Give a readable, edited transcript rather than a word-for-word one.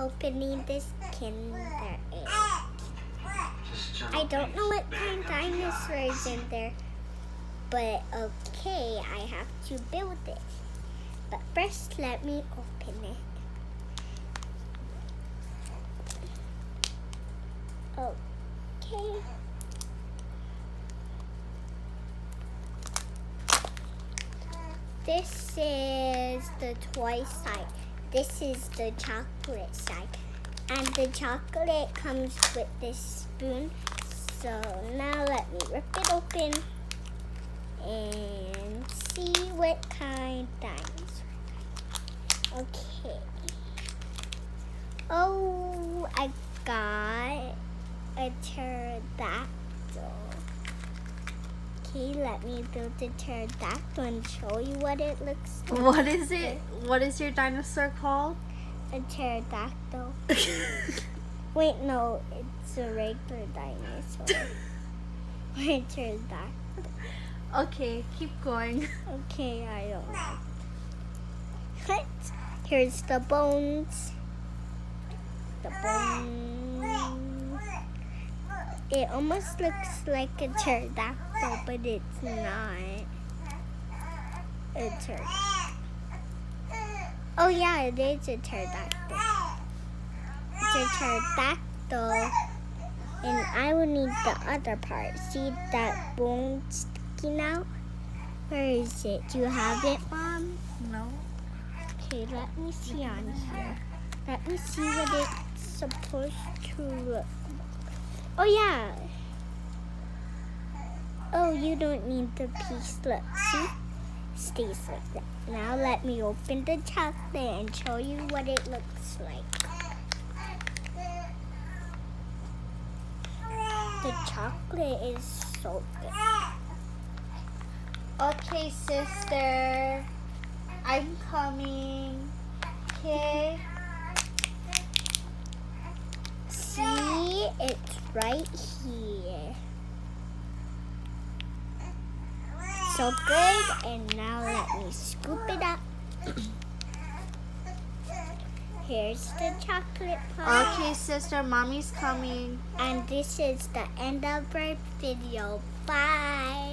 opening this Kinder Egg. I don't know what kind of dinosaur is in there, but okay, I have to build it. But first, let me open it. Okay. This is the toy side. This is the chocolate side. And the chocolate comes with this spoon. So now let me rip it open and see what kind of dinosaur. Okay. Oh, I got a pterodactyl. Okay, let me build a pterodactyl and show you what it looks like. What is it? What is your dinosaur called? A pterodactyl. Wait, no, it's a regular dinosaur. A pterodactyl. Okay, keep going. Okay, I don't know. What? Here's the bones. The bones. It almost looks like a pterodactyl, but it's not a pterodactyl. Oh yeah, it is a pterodactyl. It's a pterodactyl, and I will need the other part. See that bone sticking out? Where is it? Do you have it, Mom? No. Okay, let me see on here. Let me see what it's supposed to look. Oh yeah. Oh, you don't need the piece. Look, see? Stays like that. Now let me open the chocolate and show you what it looks like. The chocolate is so good. Okay, sister. I'm coming. Okay. See, it's right here. So good, and now let me scoop it up. Here's the chocolate part. Okay, sister. Mommy's coming. And this is the end of our video. Bye.